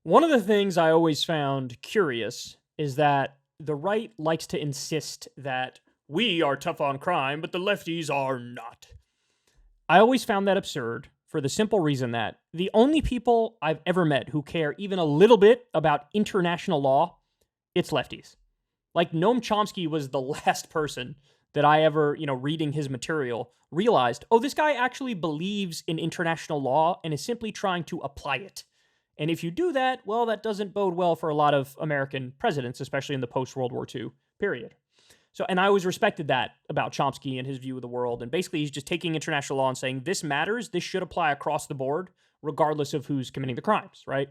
One of the things I always found curious is that the right likes to insist that we are tough on crime, but the lefties are not. I always found that absurd for the simple reason that the only people I've ever met who care even a little bit about international law, it's lefties. Like Noam Chomsky was the last person that I ever, reading his material, realized, oh, this guy actually believes in international law and is simply trying to apply it. And if you do that, well, that doesn't bode well for a lot of American presidents, especially in the post-World War II period. So, and I always respected that about Chomsky and his view of the world. And basically, he's just taking international law and saying, this matters, this should apply across the board, regardless of who's committing the crimes, right?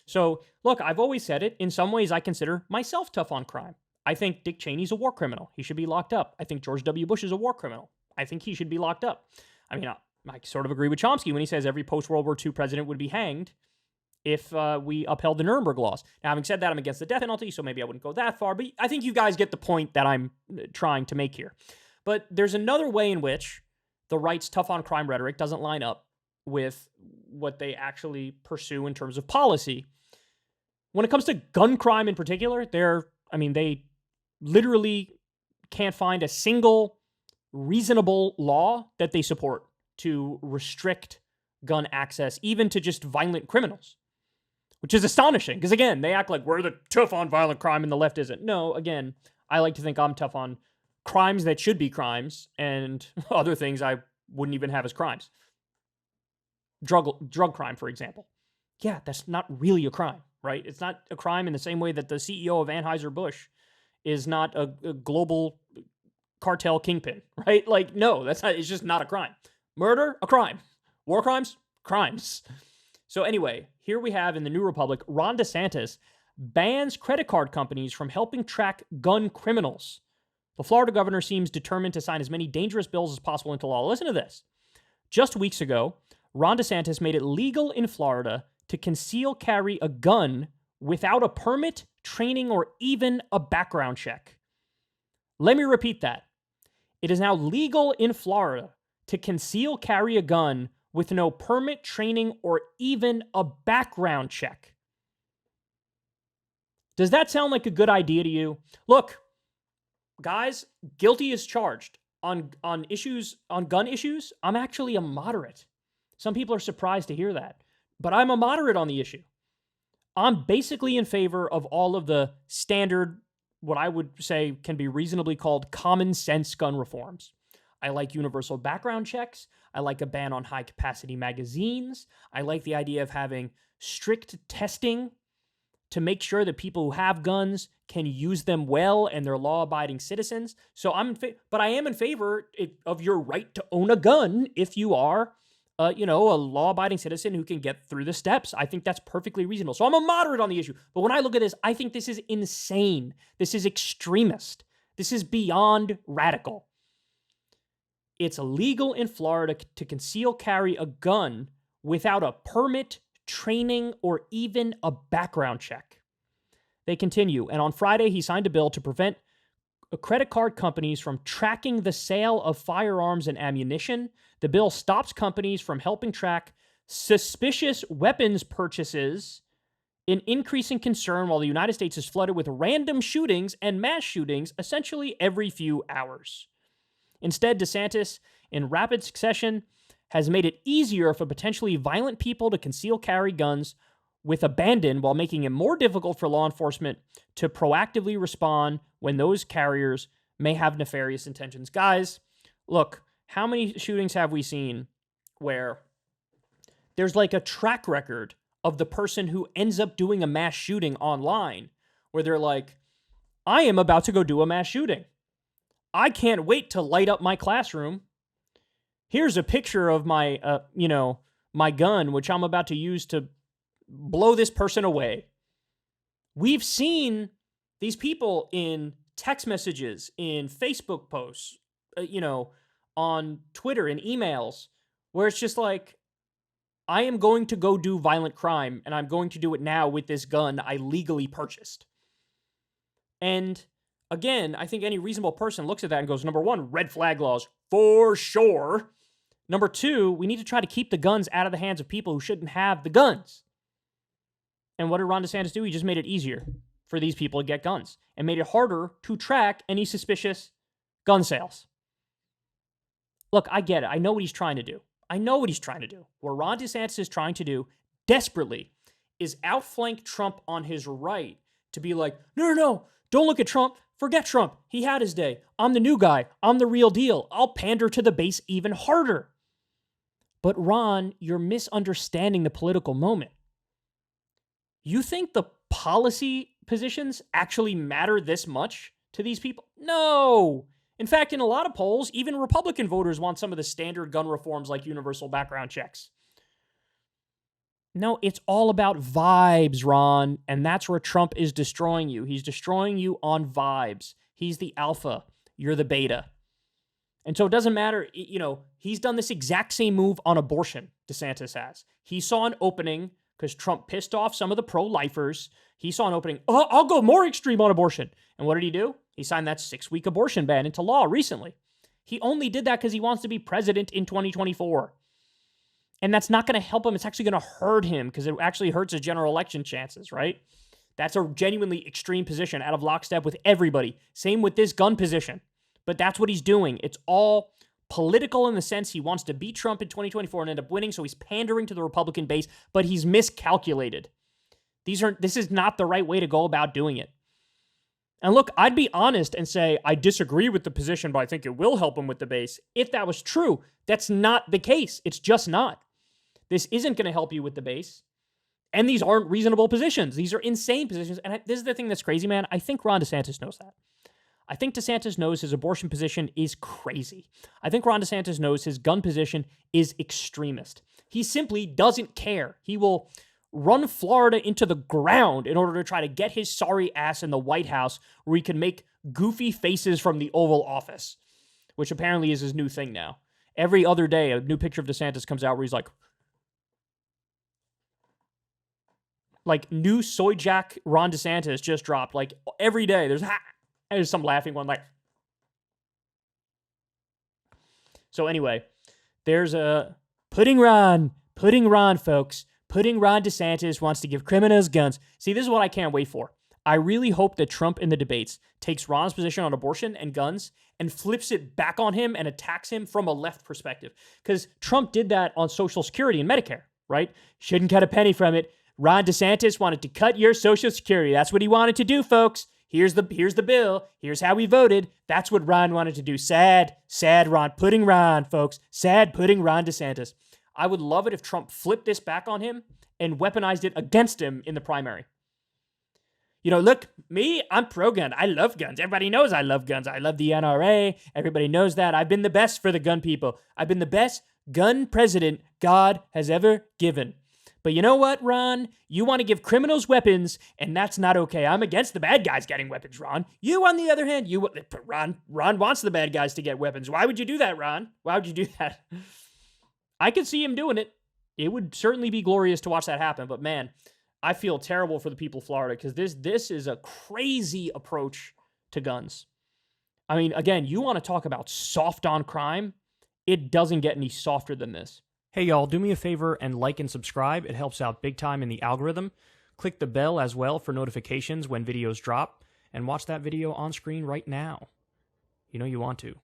So, look, I've always said it. In some ways, I consider myself tough on crime. I think Dick Cheney's a war criminal. He should be locked up. I think George W. Bush is a war criminal. I think he should be locked up. I mean, I sort of agree with Chomsky when he says every post-World War II president would be hanged if we upheld the Nuremberg laws. Now, having said that, I'm against the death penalty, so maybe I wouldn't go that far, but I think you guys get the point that I'm trying to make here. But there's another way in which the right's tough on crime rhetoric doesn't line up with what they actually pursue in terms of policy. When it comes to gun crime in particular, they literally can't find a single reasonable law that they support to restrict gun access, even to just violent criminals, which is astonishing because, again, they act like we're the tough on violent crime and the left isn't. No, again, I like to think I'm tough on crimes that should be crimes and other things I wouldn't even have as crimes. Drug crime, for example. Yeah, that's not really a crime, right? It's not a crime in the same way that the CEO of Anheuser-Busch is not a global cartel kingpin, right? Like, no, it's just not a crime. Murder, a crime. War crimes, crimes. So anyway, here we have in the New Republic, Ron DeSantis bans credit card companies from helping track gun criminals. The Florida governor seems determined to sign as many dangerous bills as possible into law. Listen to this. Just weeks ago, Ron DeSantis made it legal in Florida to conceal carry a gun without a permit, training, or even a background check. Let me repeat that. It is now legal in Florida to conceal carry a gun with no permit, training, or even a background check. Does that sound like a good idea to you? Look, guys, guilty as charged. On gun issues, I'm actually a moderate. Some people are surprised to hear that, but I'm a moderate on the issue. I'm basically in favor of all of the standard, what I would say can be reasonably called common sense gun reforms. I like universal background checks. I like a ban on high-capacity magazines. I like the idea of having strict testing to make sure that people who have guns can use them well and they're law-abiding citizens. So but I am in favor of your right to own a gun if you are, a law-abiding citizen who can get through the steps. I think that's perfectly reasonable. So I'm a moderate on the issue. But when I look at this, I think this is insane. This is extremist. This is beyond radical. It's illegal in Florida to conceal carry a gun without a permit, training, or even a background check. They continue, and on Friday, he signed a bill to prevent credit card companies from tracking the sale of firearms and ammunition. The bill stops companies from helping track suspicious weapons purchases, an increasing concern while the United States is flooded with random shootings and mass shootings essentially every few hours. Instead, DeSantis, in rapid succession, has made it easier for potentially violent people to conceal carry guns with abandon while making it more difficult for law enforcement to proactively respond when those carriers may have nefarious intentions. Guys, look, how many shootings have we seen where there's like a track record of the person who ends up doing a mass shooting online where they're like, I am about to go do a mass shooting. I can't wait to light up my classroom. Here's a picture of my, my gun, which I'm about to use to blow this person away. We've seen these people in text messages, in Facebook posts, on Twitter and emails, where it's just like, I am going to go do violent crime, and I'm going to do it now with this gun I legally purchased. And again, I think any reasonable person looks at that and goes, number one, red flag laws, for sure. Number two, we need to try to keep the guns out of the hands of people who shouldn't have the guns. And what did Ron DeSantis do? He just made it easier for these people to get guns and made it harder to track any suspicious gun sales. Look, I get it. I know what he's trying to do. What Ron DeSantis is trying to do desperately is outflank Trump on his right to be like, no, don't look at Trump. Forget Trump. He had his day. I'm the new guy. I'm the real deal. I'll pander to the base even harder. But Ron, you're misunderstanding the political moment. You think the policy positions actually matter this much to these people? No. In fact, in a lot of polls, even Republican voters want some of the standard gun reforms like universal background checks. No, it's all about vibes, Ron, and that's where Trump is destroying you. He's destroying you on vibes. He's the alpha. You're the beta. And so it doesn't matter, he's done this exact same move on abortion, DeSantis has. He saw an opening because Trump pissed off some of the pro-lifers. He saw an opening, I'll go more extreme on abortion. And what did he do? He signed that 6-week abortion ban into law recently. He only did that because he wants to be president in 2024. And that's not going to help him. It's actually going to hurt him because it actually hurts his general election chances, right? That's a genuinely extreme position out of lockstep with everybody. Same with this gun position. But that's what he's doing. It's all political in the sense he wants to beat Trump in 2024 and end up winning, so he's pandering to the Republican base, but he's miscalculated. This is not the right way to go about doing it. And look, I'd be honest and say, I disagree with the position, but I think it will help him with the base. If that was true, that's not the case. It's just not. This isn't going to help you with the base. And these aren't reasonable positions. These are insane positions. And this is the thing that's crazy, man. I think Ron DeSantis knows that. I think DeSantis knows his abortion position is crazy. I think Ron DeSantis knows his gun position is extremist. He simply doesn't care. He will run Florida into the ground in order to try to get his sorry ass in the White House where he can make goofy faces from the Oval Office, which apparently is his new thing now. Every other day, a new picture of DeSantis comes out where he's like new soy jack Ron DeSantis just dropped. Like every day, there's some laughing one like. So anyway, there's a putting Ron, folks. Putting Ron DeSantis wants to give criminals guns. See, this is what I can't wait for. I really hope that Trump in the debates takes Ron's position on abortion and guns and flips it back on him and attacks him from a left perspective. Because Trump did that on Social Security and Medicare, right? Shouldn't cut a penny from it. Ron DeSantis wanted to cut your Social Security. That's what he wanted to do, folks. Here's the bill. Here's how we voted. That's what Ron wanted to do. Sad Ron. Putting Ron, folks. Sad putting Ron DeSantis. I would love it if Trump flipped this back on him and weaponized it against him in the primary. Look, me, I'm pro-gun. I love guns. Everybody knows I love guns. I love the NRA. Everybody knows that. I've been the best for the gun people. I've been the best gun president God has ever given. But you know what, Ron? You want to give criminals weapons, and that's not okay. I'm against the bad guys getting weapons, Ron. You, on the other hand, Ron wants the bad guys to get weapons. Why would you do that, Ron? Why would you do that? I could see him doing it. It would certainly be glorious to watch that happen. But man, I feel terrible for the people of Florida because this is a crazy approach to guns. I mean, again, you want to talk about soft on crime? It doesn't get any softer than this. Hey, y'all, do me a favor and like and subscribe. It helps out big time in the algorithm. Click the bell as well for notifications when videos drop. And watch that video on screen right now. You know you want to.